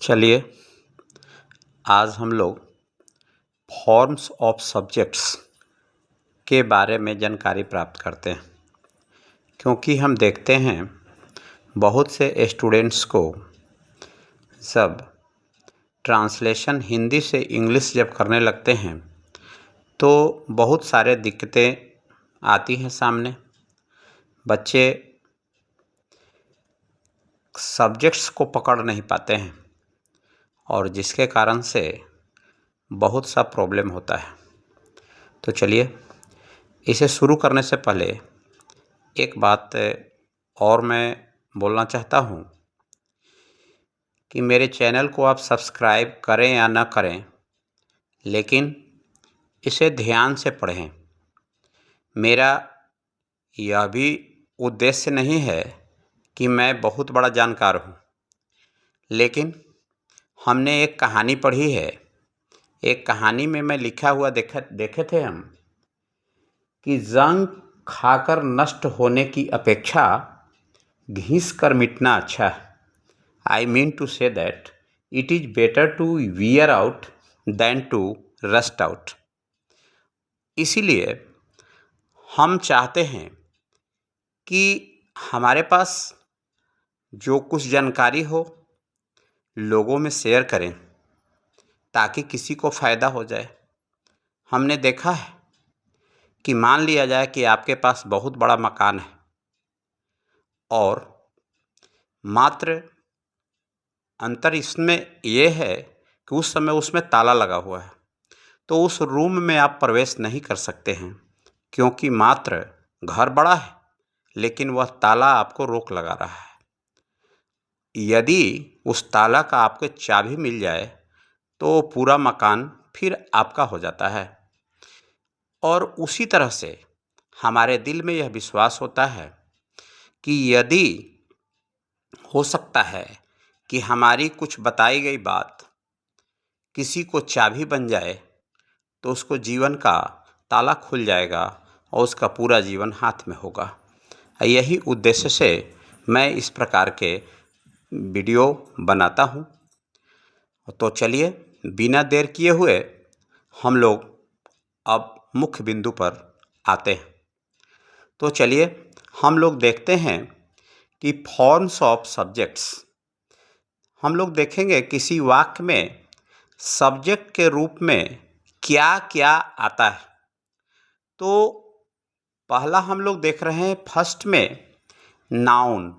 चलिए आज हम लोग फॉर्म्स ऑफ सब्जेक्ट्स के बारे में जानकारी प्राप्त करते हैं, क्योंकि हम देखते हैं बहुत से स्टूडेंट्स को सब ट्रांसलेशन हिंदी से इंग्लिश जब करने लगते हैं तो बहुत सारे दिक्कतें आती हैं सामने। बच्चे सब्जेक्ट्स को पकड़ नहीं पाते हैं और जिसके कारण से बहुत सा प्रॉब्लम होता है। तो चलिए इसे शुरू करने से पहले एक बात और मैं बोलना चाहता हूँ कि मेरे चैनल को आप सब्सक्राइब करें या ना करें, लेकिन इसे ध्यान से पढ़ें। मेरा यह भी उद्देश्य नहीं है कि मैं बहुत बड़ा जानकार हूँ, लेकिन हमने एक कहानी पढ़ी है। एक कहानी में मैं लिखा हुआ देखे थे हम कि जंग खाकर नष्ट होने की अपेक्षा घिस कर मिटना अच्छा है। I mean to say that it is better to wear out than to rust out. इसीलिए हम चाहते हैं कि हमारे पास जो कुछ जानकारी हो लोगों में शेयर करें ताकि किसी को फ़ायदा हो जाए। हमने देखा है कि मान लिया जाए कि आपके पास बहुत बड़ा मकान है और मात्र अंतर इसमें यह है कि उस समय उसमें ताला लगा हुआ है, तो उस रूम में आप प्रवेश नहीं कर सकते हैं, क्योंकि मात्र घर बड़ा है लेकिन वह ताला आपको रोक लगा रहा है। यदि उस ताला का आपको चाबी मिल जाए तो पूरा मकान फिर आपका हो जाता है। और उसी तरह से हमारे दिल में यह विश्वास होता है कि यदि हो सकता है कि हमारी कुछ बताई गई बात किसी को चाबी बन जाए तो उसको जीवन का ताला खुल जाएगा और उसका पूरा जीवन हाथ में होगा। यही उद्देश्य से मैं इस प्रकार के वीडियो बनाता हूँ। तो चलिए बिना देर किए हुए हम लोग अब मुख्य बिंदु पर आते हैं। तो चलिए हम लोग देखते हैं कि फॉर्म्स ऑफ सब्जेक्ट्स हम लोग देखेंगे किसी वाक्य में सब्जेक्ट के रूप में क्या क्या आता है। तो पहला हम लोग देख रहे हैं फर्स्ट में नाउन।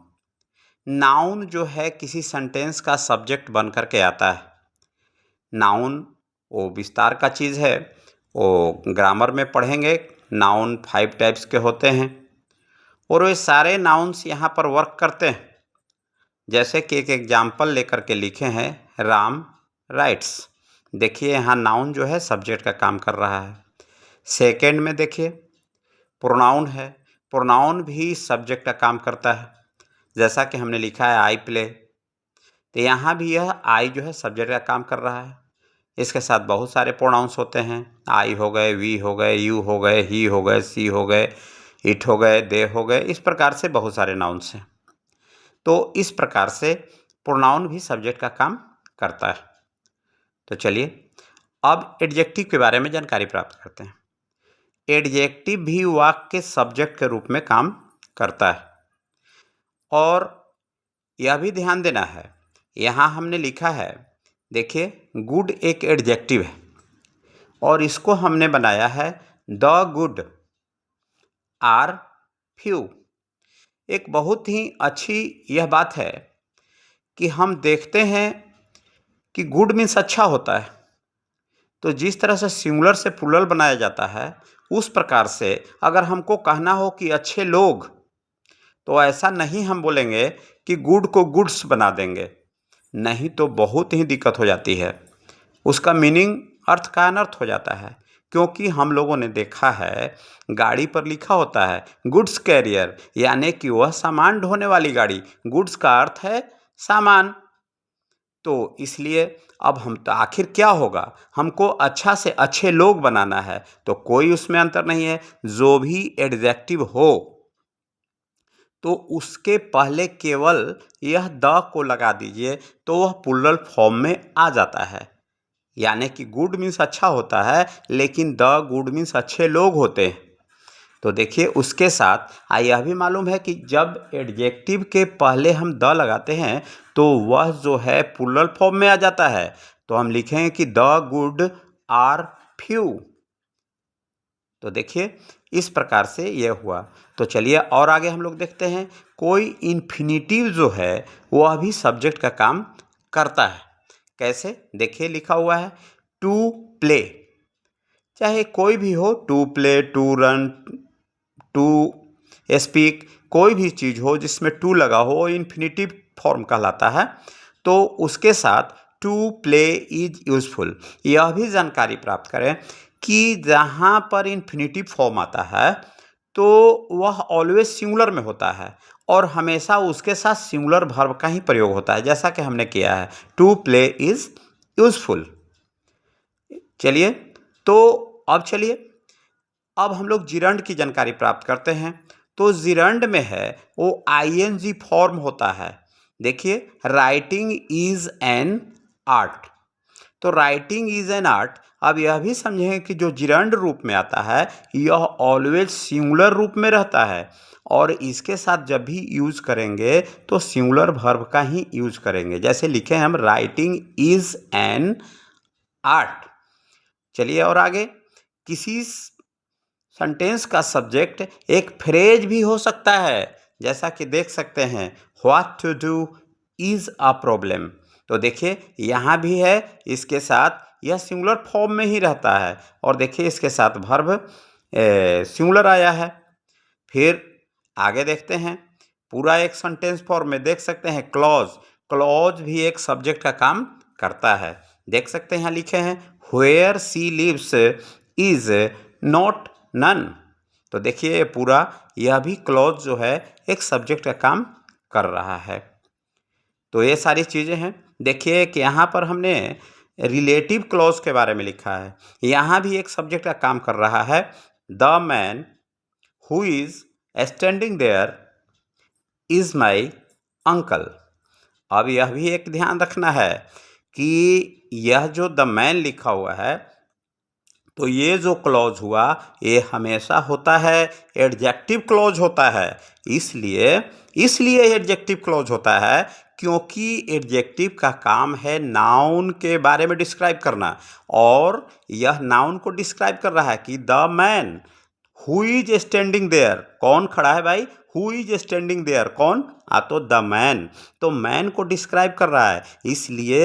नाउन जो है किसी सेंटेंस का सब्जेक्ट बन कर के आता है। नाउन वो विस्तार का चीज़ है, वो ग्रामर में पढ़ेंगे। नाउन 5 टाइप्स के होते हैं और वे सारे नाउन्स यहाँ पर वर्क करते हैं। जैसे कि एक एग्जाम्पल लेकर के लिखे हैं, राम राइट्स। देखिए यहाँ नाउन जो है सब्जेक्ट का काम कर रहा है। सेकंड में देखिए प्रोनाउन है, प्रोनाउन भी सब्जेक्ट का काम करता है। जैसा कि हमने लिखा है आई प्ले, तो यहाँ भी यह आई जो है सब्जेक्ट का काम कर रहा है। इसके साथ बहुत सारे प्रोनाउंस होते हैं, आई हो गए, वी हो गए, यू हो गए, ही हो गए, सी हो गए, इट हो गए, दे हो गए। इस प्रकार से बहुत सारे नाउन्स हैं। तो इस प्रकार से प्रोनाउन भी सब्जेक्ट का काम करता है। तो चलिए अब एडजेक्टिव के बारे में जानकारी प्राप्त करते हैं। एडजेक्टिव भी वाक्य के सब्जेक्ट के रूप में काम करता है और यह भी ध्यान देना है, यहाँ हमने लिखा है, देखिए गुड एक एडजेक्टिव है और इसको हमने बनाया है द गुड आर फ्यू। एक बहुत ही अच्छी यह बात है कि हम देखते हैं कि गुड मीन्स अच्छा होता है, तो जिस तरह से सिंगुलर से प्लूरल बनाया जाता है उस प्रकार से अगर हमको कहना हो कि अच्छे लोग, तो ऐसा नहीं हम बोलेंगे कि गुड को गुड्स बना देंगे, नहीं तो बहुत ही दिक्कत हो जाती है। उसका मीनिंग अर्थ का अनर्थ हो जाता है, क्योंकि हम लोगों ने देखा है गाड़ी पर लिखा होता है गुड्स कैरियर, यानी कि वह सामान ढोने वाली गाड़ी। गुड्स का अर्थ है सामान। तो इसलिए अब हम तो आखिर क्या होगा, हमको अच्छा से अच्छे लोग बनाना है, तो कोई उसमें अंतर नहीं है। जो भी एडजेक्टिव हो तो उसके पहले केवल यह द को लगा दीजिए तो वह प्लूरल फॉर्म में आ जाता है। यानी कि गुड मीन्स अच्छा होता है, लेकिन द गुड मीन्स अच्छे लोग होते हैं। तो देखिए उसके साथ यह भी मालूम है कि जब एडजेक्टिव के पहले हम द लगाते हैं तो वह जो है प्लूरल फॉर्म में आ जाता है। तो हम लिखेंगे कि द गुड आर फ्यू। तो देखिए इस प्रकार से यह हुआ। तो चलिए और आगे हम लोग देखते हैं। कोई इन्फिनिटिव जो है वह भी सब्जेक्ट का काम करता है। कैसे? देखिए लिखा हुआ है टू प्ले। चाहे कोई भी हो, to play, to run, to speak, कोई भी चीज़ हो जिसमें टू लगा हो इन्फिनिटिव फॉर्म कहलाता है। तो उसके साथ टू प्ले इज यूजफुल यह भी जानकारी प्राप्त करें कि जहाँ पर इन्फिनिटिव फॉर्म आता है तो वह ऑलवेज सिंगुलर में होता है और हमेशा उसके साथ सिंगुलर वर्ब का ही प्रयोग होता है, जैसा कि हमने किया है टू प्ले इज यूजफुल। चलिए अब हम लोग जिरंड की जानकारी प्राप्त करते हैं। तो जिरंड में है वो आईएनजी फॉर्म होता है। देखिए राइटिंग इज एन आर्ट। तो राइटिंग इज एन आर्ट, अब यह भी समझें कि जो जिरंड रूप में आता है यह ऑलवेज सिंगुलर रूप में रहता है और इसके साथ जब भी यूज करेंगे तो सिंगुलर वर्ब का ही यूज करेंगे। जैसे लिखे हम राइटिंग इज एन आर्ट। चलिए और आगे, किसी सेंटेंस का सब्जेक्ट एक फ्रेज भी हो सकता है, जैसा कि देख सकते हैं what to do is a problem. तो देखिए यहाँ भी है, इसके साथ यह सिंगुलर फॉर्म में ही रहता है और देखिए इसके साथ वर्ब सिंगुलर आया है। फिर आगे देखते हैं, पूरा एक सेंटेंस फॉर्म में देख सकते हैं क्लॉज। क्लॉज भी एक सब्जेक्ट का काम करता है। देख सकते हैं यहाँ लिखे हैं where she lives is not none. तो देखिए पूरा यह भी क्लॉज जो है एक सब्जेक्ट का काम कर रहा है। तो ये सारी चीज़ें हैं। देखिए कि यहाँ पर हमने रिलेटिव क्लॉज के बारे में लिखा है, यहाँ भी एक सब्जेक्ट का काम कर रहा है। The man who is standing there is my uncle. अब यह भी एक ध्यान रखना है कि यह जो द मैन लिखा हुआ है तो ये जो क्लॉज हुआ ये हमेशा होता है एडजेक्टिव क्लॉज होता है। इसलिए एडजेक्टिव क्लॉज होता है क्योंकि एडजेक्टिव का काम है नाउन के बारे में डिस्क्राइब करना और यह नाउन को डिस्क्राइब कर रहा है कि the man who is standing there, कौन खड़ा है भाई? हु इज स्टैंडिंग देयर, कौन? तो द मैन, तो मैन को डिस्क्राइब कर रहा है, इसलिए